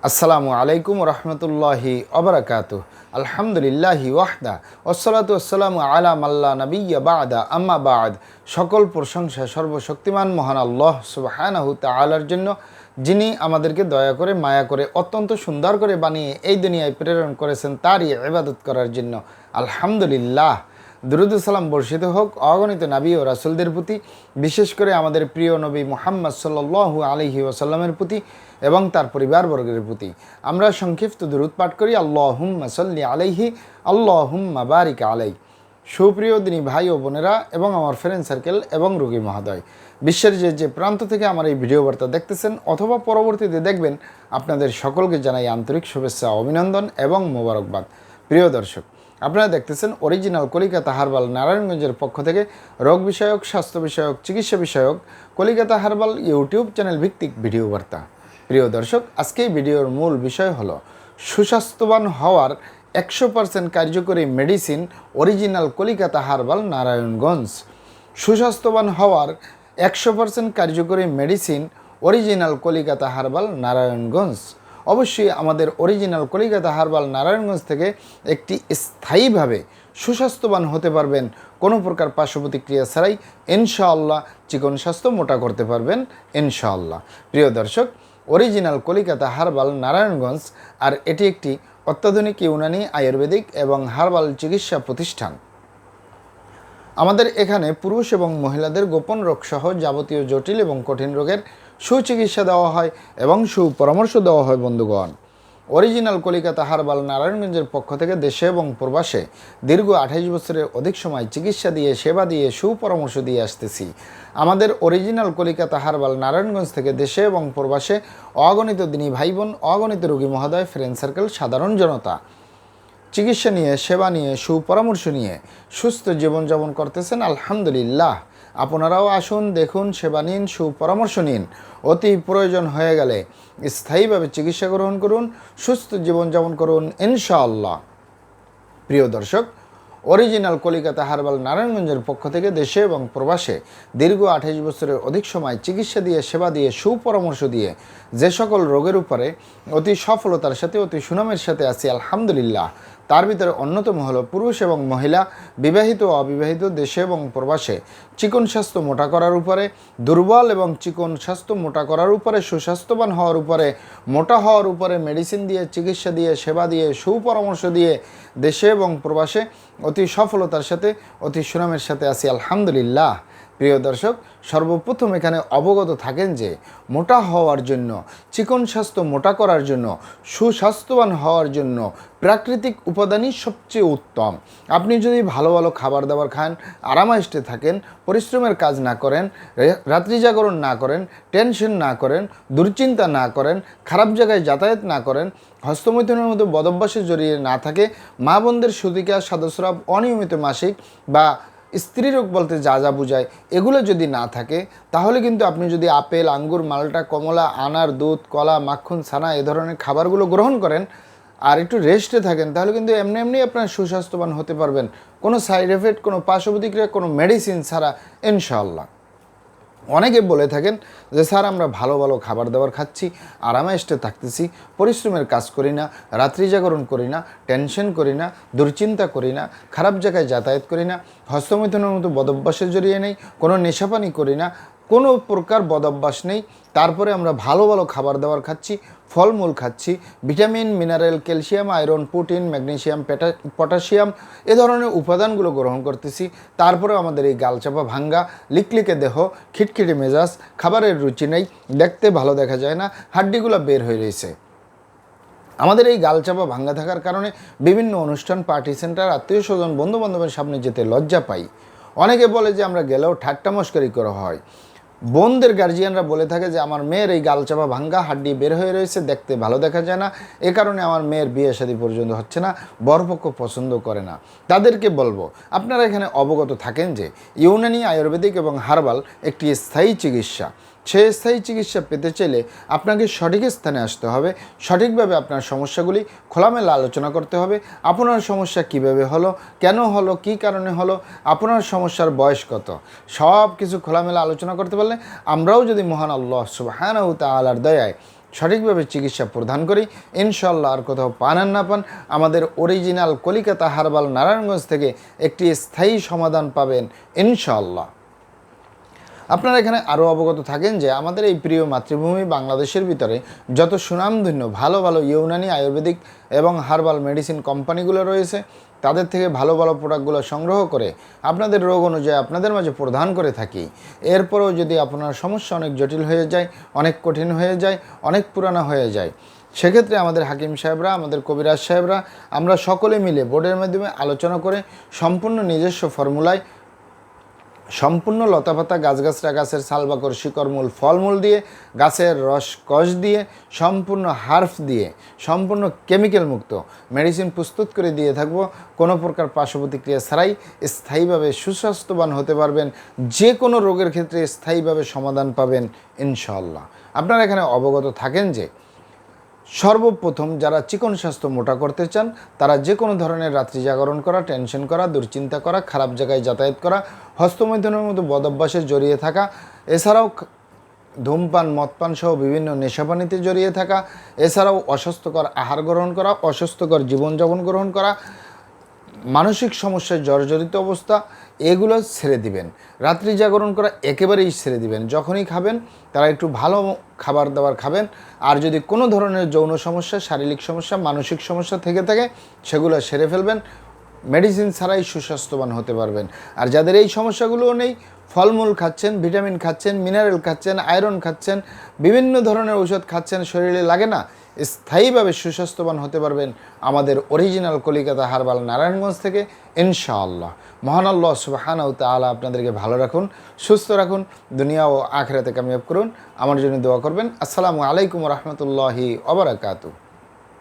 আসসালামু আলাইকুম রহমতুল্লাহি অবরাকাতুহ। আলহামদুলিল্লাহি ওয়াহদা ওয়াসসালাতু ওয়াসসালামু আলা মাল্লা নাবিয়্যা বা'দা আম্মা বা'দ। সকল প্রশংসা সর্বশক্তিমান মহান আল্লাহ সুবহানাহু তাআলার জন্য, যিনি আমাদেরকে দয়া করে মায়া করে অত্যন্ত সুন্দর করে বানিয়ে এই দুনিয়ায় প্রেরণ করেছেন তারই ইবাদত করার জন্য। আলহামদুলিল্লাহ। দুরূদ ও সালাম বর্ষিত হোক অগণিত নবী ও রাসূলদের প্রতি, বিশেষ করে আমাদের প্রিয় নবী মুহাম্মদ সাল্লাল্লাহু আলাইহি ওয়াসাল্লামের প্রতি এবং তার পরিবারবর্গের প্রতি। আমরা সংক্ষিপ্ত দুরূদ পাঠ করি, আল্লাহুম্মা সাল্লি আলাইহি, আল্লাহুম্মা বারিক আলাইহি। সুপ্রিয় দিনী ভাই ও বোনেরা এবং আমার ফ্রেন্ড সার্কেল এবং রোগী মহোদয়, বিশ্বের যে প্রান্ত থেকে আমার এই ভিডিও বার্তা দেখতেছেন অথবা পরবর্তীতে দেখবেন, আপনাদের সকলকে জানাই আন্তরিক শুভেচ্ছা, অভিনন্দন এবং মোবারকবাদ। প্রিয় দর্শক, আপনারা দেখতেছেন অরিজিনাল কলিকাতা হার্বাল নারায়ণগঞ্জের পক্ষ থেকে রোগ বিষয়ক, স্বাস্থ্য বিষয়ক, চিকিৎসা বিষয়ক কলিকাতা হার্বাল ইউটিউব চ্যানেল ভিত্তিক ভিডিও বার্তা। প্রিয় দর্শক, আজকে এই ভিডিওর মূল বিষয় হলো সুস্বাস্থ্যবান হওয়ার 100% কার্যকরী medicine original Kolikata herbal Narayanganj. সুস্বাস্থ্যবান হওয়ার 100% কার্যকরী medicine original Kolikata herbal Narayanganj. অবশ্যই আমাদের অরিজিনাল কলিকাতা হার্বাল নারায়ণগঞ্জ থেকে একটি স্থায়ীভাবে সুস্বাস্থ্যবান হতে পারবেন, কোনো প্রকার পার্শ্ব প্রতিক্রিয়া ছাড়াই ইনশাআল্লাহ। চিকন স্বাস্থ্য মোটা করতে পারবেন ইনশাআল্লাহ। প্রিয় দর্শক, অরিজিনাল কলিকাতা হার্বাল নারায়ণগঞ্জ আর এটি একটি অত্যাধুনিক ইউনানি, আয়ুর্বেদিক এবং হার্বাল চিকিৎসা প্রতিষ্ঠান। আমাদের এখানে পুরুষ এবং মহিলাদের গোপন রোগসহ যাবতীয় জটিল এবং কঠিন রোগের সুচিকিৎসা দেওয়া হয় এবং সুপরামর্শ দেওয়া হয়। বন্ধুগণ, অরিজিনাল কলিকাতা হার্বাল নারায়ণগঞ্জের পক্ষ থেকে দেশে এবং প্রবাসে দীর্ঘ 28 বছরের অধিক সময় চিকিৎসা দিয়ে, সেবা দিয়ে, সুপরামর্শ দিয়ে আসতেছি। আমাদের অরিজিনাল কলিকাতা হার্বাল নারায়ণগঞ্জ থেকে দেশে এবং প্রবাসে অগণিত দিনী ভাই বোন, অগণিত রোগী মহোদয়, ফ্রেন্ড সার্কেল, সাধারণ জনতা চিকিৎসা নিয়ে, সেবা নিয়ে, সুপরামর্শ নিয়ে সুস্থ জীবনযাপন করতেছেন। আলহামদুলিল্লাহ। আপনারাও আসুন, দেখুন, সেবা নিন, সুপরামর্শ নিন। অতি প্রয়োজন হয়ে গেলে স্থায়ীভাবে চিকিৎসা গ্রহণ করুন, সুস্থ জীবনযাপন করুন ইনশাআল্লাহ। প্রিয় দর্শক, অরিজিনাল কলিকাতা হার্বাল নারায়ণগঞ্জের পক্ষ থেকে দেশে এবং প্রবাসে দীর্ঘ 28 বছরের অধিক সময় চিকিৎসা দিয়ে, সেবা দিয়ে, সুপরামর্শ দিয়ে যে সকল রোগের উপরে অতি সফলতার সাথে, অতি সুনামের সাথে আছি আলহামদুলিল্লাহ। তার ভিতরে অন্যতম হলো পুরুষ এবং মহিলা, বিবাহিত ও অবিবাহিত, দেশে এবং প্রবাসে চিকন স্বাস্থ্য মোটা করার উপরে, দুর্বল এবং চিকন স্বাস্থ্য মোটা করার উপরে, সুস্বাস্থ্যবান হওয়ার উপরে, মোটা হওয়ার উপরে মেডিসিন দিয়ে, চিকিৎসা দিয়ে, সেবা দিয়ে, সুপরামর্শ দিয়ে দেশে এবং প্রবাসে অতি সফলতার সাথে, অতি সুনামের সাথে আছি আলহামদুলিল্লাহ। প্রিয় দর্শক, সর্বপ্রথম এখানে অবগত থাকেন যে মোটা হওয়ার জন্য, চিকন স্বাস্থ্য মোটা করার জন্য, সুস্বাস্থ্যবান হওয়ার জন্য প্রাকৃতিক উপাদানই সবচেয়ে উত্তম। আপনি যদি ভালো ভালো খাবার দাবার খান, আরামায়েশে থাকেন, পরিশ্রমের কাজ না করেন, রাত্রি জাগরণ না করেন, টেনশন না করেন, দুশ্চিন্তা না করেন, খারাপ জায়গায় যাতায়াত না করেন, হস্তমৈথুনের মতো বদভ্যাসে জড়িয়ে না থাকে, মা বোনদের সুতিকা, সাদস্রাব, অনিয়মিত মাসিক বা স্ত্রী রোগ বলতে যা যা বোঝায় এগুলো যদি না থাকে, তাহলে কিন্তু আপনি যদি আপেল, আঙ্গুর, মালটা, কমলা, আনার, দুধ, কলা, মাখন, ছানা এ ধরনের খাবারগুলো গ্রহণ করেন আর একটু রেস্টে থাকেন, তাহলে কিন্তু এমনি এমনি আপনার সুস্বাস্থ্যবান হতে পারবেন, কোনো সাইড এফেক্ট, কোনো পার্শ্ব প্রতিক্রিয়া, কোনো মেডিসিন ছাড়া ইনশাআল্লাহ। অনেকে বলে থাকেন যে স্যার, আমরা ভালো ভালো খাবার দাবার খাচ্ছি, আরামায়েশে থাকতেছি, পরিশ্রমের কাজ করি না, রাত্রি জাগরণ করি না, টেনশন করি না, দুশ্চিন্তা করি না, খারাপ জায়গায় যাতায়াত করি না, হস্তমৈথুনের মতো বদভ্যাসে জড়িয়ে নেই, কোনো নেশাপানি করি না, কোনো প্রকার বদভ্যাস নেই, তারপরে আমরা ভালো ভালো খাবার দাবার খাচ্ছি, ফলমূল খাচ্ছি, vitamin, mineral, calcium, iron, protein, magnesium, potassium এ ধরনের উপাদানগুলো গ্রহণ করতেছি, তারপরে আমাদের এই গালচাপা ভাঙ্গা, লিকলিকে দেহ, খিটখিটে মেজাজ, খাবারের রুচি নেই, দেখতে ভালো দেখা যায় না, হাড্ডিগুলো বের হয়ে রয়েছে। আমাদের এই গালচাপা ভাঙ্গা থাকার কারণে বিভিন্ন অনুষ্ঠান, পার্টি সেন্টার, আত্মীয় স্বজন, বন্ধুবান্ধবের সামনে যেতে লজ্জা পাই। অনেকে বলে যে আমরা গেলেও ঠাট্টা মশকরি করা হয়। বোনদের গার্জিয়ানরা বলে থাকে যে আমার মেয়ের এই গালচাপা ভাঙ্গা, হাড্ডি বের হয়ে রয়েছে, দেখতে ভালো দেখা যায় না, এ কারণে আমার মেয়ের বিয়ে শাদী পর্যন্ত হচ্ছে না, বরপক্ষ পছন্দ করে না। তাদেরকে বলবো, আপনারা এখানে অবগত থাকেন যে ইউনানি, আয়ুর্বেদিক এবং হার্বাল একটি স্থায়ী চিকিৎসা। সেই স্থায়ী চিকিৎসা পেতে চাইলে আপনাকে সঠিক স্থানে আসতে হবে, সঠিকভাবে আপনার সমস্যাগুলি খোলামেলা আলোচনা করতে হবে। আপনার সমস্যা কিভাবে হলো, কেন হলো, কী কারণে হলো, আপনার সমস্যার বয়স কত, সব কিছু খোলামেলা আলোচনা করতে পারলে আমরাও যদি মহান আল্লাহ সুবহানাহু তাআলার দয়ায় সঠিকভাবে চিকিৎসা প্রদান করি। ইনশাআল্লাহ আর কোথাও পান আর না পান, আমাদের অরিজিনাল কলিকাতা হার্বাল নারায়ণগঞ্জ থেকে একটি স্থায়ী সমাধান পাবেন ইনশাআল্লাহ। আপনারা এখানে আরও অবগত থাকেন যে আমাদের এই প্রিয় মাতৃভূমি বাংলাদেশের ভিতরে যত সুনামধন্য ভালো ভালো ইউনানি, আয়ুর্বেদিক এবং হার্বাল মেডিসিন কোম্পানিগুলো রয়েছে, তাদের থেকে ভালো ভালো প্রোডাক্টগুলো সংগ্রহ করে আপনাদের রোগ অনুযায়ী আপনাদের মাঝে প্রদান করে থাকি। এরপরেও যদি আপনার সমস্যা অনেক জটিল হয়ে যায়, অনেক কঠিন হয়ে যায়, অনেক পুরানো হয়ে যায়, সেক্ষেত্রে আমাদের হাকিম সাহেবরা, আমাদের কবিরাজ সাহেবরা, আমরা সকলে মিলে বোর্ডের মাধ্যমে আলোচনা করে সম্পূর্ণ নিজস্ব ফর্মুলায় সম্পূর্ণ লতাপাতা, গাছগাছরা, গাছের ছালবাকড়, শিকড়, মূল, ফলমূল দিয়ে, গাছের রস কষ দিয়ে, সম্পূর্ণ হার্ফ দিয়ে, সম্পূর্ণ কেমিক্যাল মুক্ত মেডিসিন প্রস্তুত করে দিয়ে থাকবো। কোনো প্রকার পার্শ্ব প্রতিক্রিয়া ছাড়াই স্থায়ীভাবে সুস্বাস্থ্যবান হতে পারবেন। যে কোনো রোগের ক্ষেত্রে স্থায়ীভাবে সমাধান পাবেন ইনশাআল্লাহ। আপনারা এখানে অবগত থাকেন যে সর্বপ্রথম যারা চিকন স্বাস্থ্য মোটা করতে চান, তারা যে কোনো ধরনের রাত্রি জাগরণ করা, টেনশন করা, দুশ্চিন্তা করা, খারাপ জায়গায় যাতায়াত করা, হস্তমৈথুনের মতো বদ অভ্যাসে জড়িয়ে থাকা, এছাড়াও ধূমপান, মদপান সহ বিভিন্ন নেশাপানিতে জড়িয়ে থাকা, এছাড়াও অস্বাস্থ্যকর আহার গ্রহণ করা, অস্বাস্থ্যকর জীবনযাপন গ্রহণ করা, মানসিক সমস্যায় জর্জরিত অবস্থা, এগুলো ছেড়ে দিবেন। রাত্রি জাগরণ করা একেবারেই ছেড়ে দিবেন। যখনই খাবেন তারা একটু ভালো খাবার দাবার খাবেন। আর যদি কোনো ধরনের যৌন সমস্যা, শারীরিক সমস্যা, মানসিক সমস্যা থেকে থাকে, সেগুলো সেরে ফেলবেন। মেডিসিন ছাড়াই সুস্বাস্থ্যবান হতে পারবেন। আর যাদের এই সমস্যাগুলোও নেই, ফলমূল খাচ্ছেন, ভিটামিন খাচ্ছেন, মিনারেল খাচ্ছেন, আয়রন খাচ্ছেন, বিভিন্ন ধরনের ঔষধ খাচ্ছেন, শরীরে লাগে না, স্থায়ীভাবে সুস্বাস্থ্যবান হতে পারবেন আমাদের অরিজিনাল কলিকাতা হার্বাল নারায়ণগঞ্জ থেকে ইনশাআল্লাহ। মহান আল্লাহ সুবহানাহু ওয়া তাআলা আপনাদেরকে ভালো রাখুন, সুস্থ রাখুন, দুনিয়া ও আখিরাতে কামিয়াব করুন। আমার জন্য দোয়া করবেন। আসসালামু আলাইকুম ওয়া রাহমাতুল্লাহি ওয়া বারাকাতুহু।